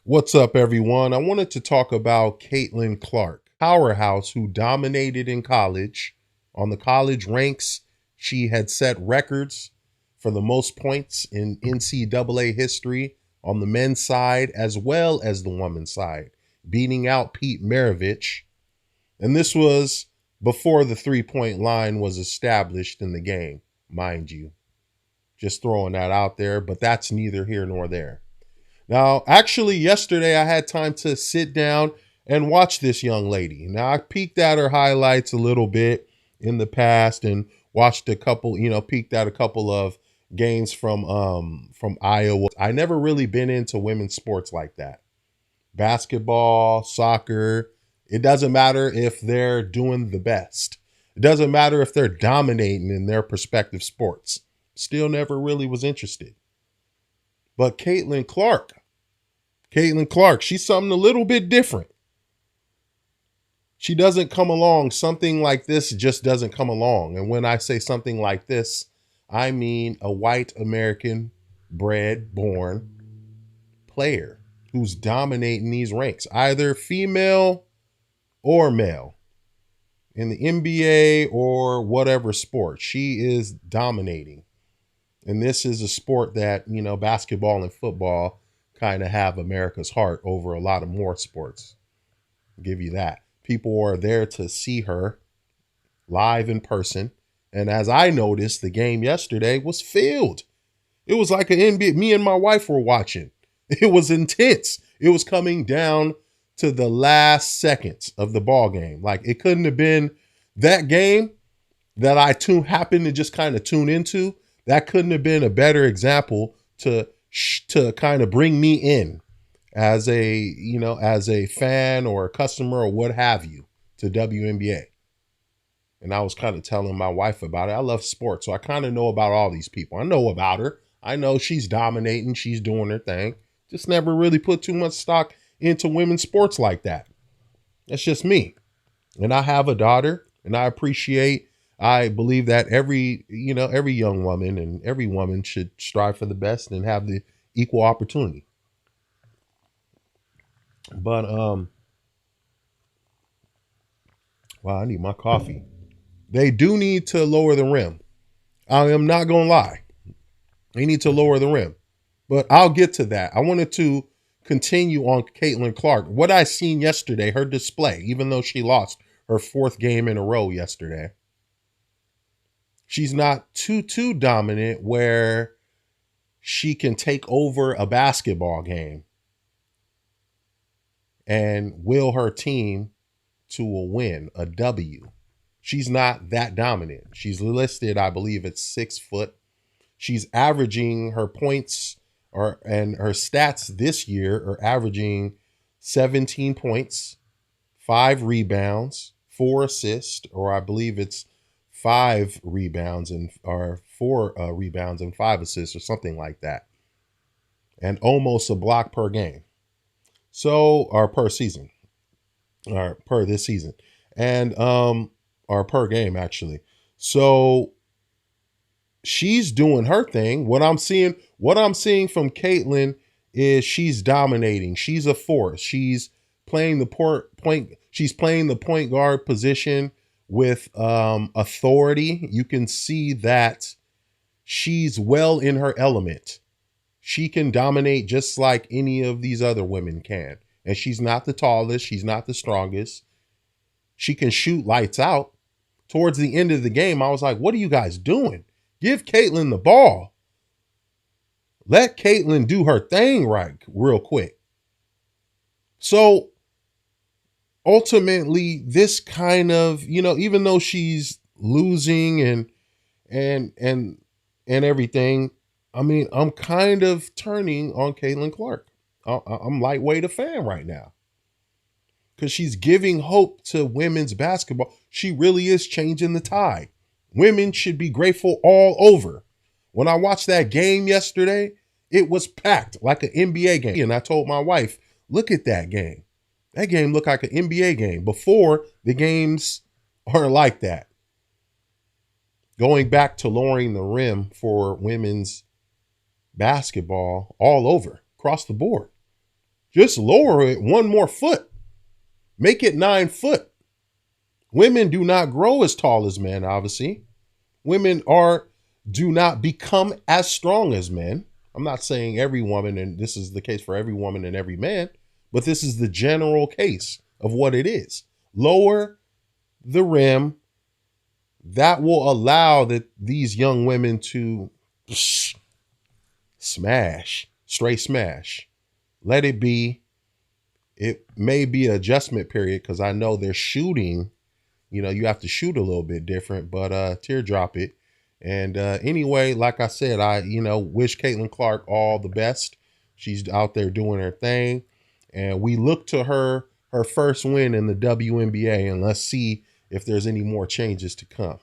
What's up, everyone? I wanted to talk about Caitlin Clark, powerhouse who dominated in college. On the college ranks, she had set records for the most points in NCAA history on the men's side as well as the women's side, beating out Pete Maravich. And this was before the three-point line was established in the game, mind you. Just throwing that out there, but that's neither here nor there. Now, actually, yesterday I had time to sit down and watch this young lady. Now, I peeked at her highlights a little bit in the past and watched a couple, peeked at a couple of games from Iowa. I never really been into women's sports like that. Basketball, soccer, it doesn't matter if they're doing the best. It doesn't matter if they're dominating in their respective sports. Still never really was interested. But Caitlin Clark, she's something a little bit different. She doesn't come along. Something like this just doesn't come along. And when I say something like this, I mean a white American bred, born player who's dominating these ranks, either female or male, in the NBA or whatever sport. She is dominating. And this is a sport that, basketball and football kind of have America's heart over a lot of more sports. I'll give you that. People are there to see her live in person. And as I noticed, the game yesterday was filled. It was like an NBA. Me and my wife were watching. It was intense. It was coming down to the last seconds of the ball game. Like, it couldn't have been that game that I happened to just kind of tune into. That couldn't have been a better example to kind of bring me in as a fan or a customer or what have you to WNBA. And I was kind of telling my wife about it. I love sports, so I kind of know about all these people. I know about her. I know she's dominating. She's doing her thing. Just never really put too much stock into women's sports like that. That's just me. And I have a daughter, and I believe that every young woman and every woman should strive for the best and have the equal opportunity. But wow, I need my coffee. They do need to lower the rim. I am not gonna lie. They need to lower the rim. But I'll get to that. I wanted to continue on Caitlin Clark. What I seen yesterday, her display, even though she lost her fourth game in a row yesterday. She's not too dominant where she can take over a basketball game and will her team to a win, a W. She's not that dominant. She's listed, I believe, at 6 foot. She's averaging her points and her stats this year are averaging 17 points, 5 rebounds, 4 assists, or I believe it's 5 rebounds or 4 rebounds and 5 assists or something like that. And almost a block per game. Or per season. Or per this season. And or per game actually. So she's doing her thing. What I'm seeing from Caitlin is she's dominating. She's a force. She's playing the point guard position with authority. You can see that she's well in her element. She can dominate just like any of these other women can. And she's not the tallest. She's not the strongest. She can shoot lights out. Towards the end of the game, I was like, what are you guys doing? Give Caitlin the ball. Let Caitlin do her thing real quick. So ultimately, this kind of, even though she's losing and everything, I mean, I'm kind of turning on Caitlin Clark. I'm lightweight a fan right now because she's giving hope to women's basketball. She really is changing the tide. Women should be grateful all over. When I watched that game yesterday, it was packed like an NBA game. And I told my wife, look at that game. That game looked like an NBA game. Before, the games are like that. Going back to lowering the rim for women's basketball all over, across the board. Just lower it 1 more foot. Make it 9 foot. Women do not grow as tall as men, obviously. Women do not become as strong as men. I'm not saying every woman, and this is the case for every woman and every man, but this is the general case of what it is. Lower the rim. That will allow these young women to smash, straight smash. Let it be. It may be an adjustment period because I know they're shooting. You have to shoot a little bit different, but teardrop it. And anyway, like I said, I wish Caitlin Clark all the best. She's out there doing her thing, and we look to her first win in the WNBA, and let's see if there's any more changes to come.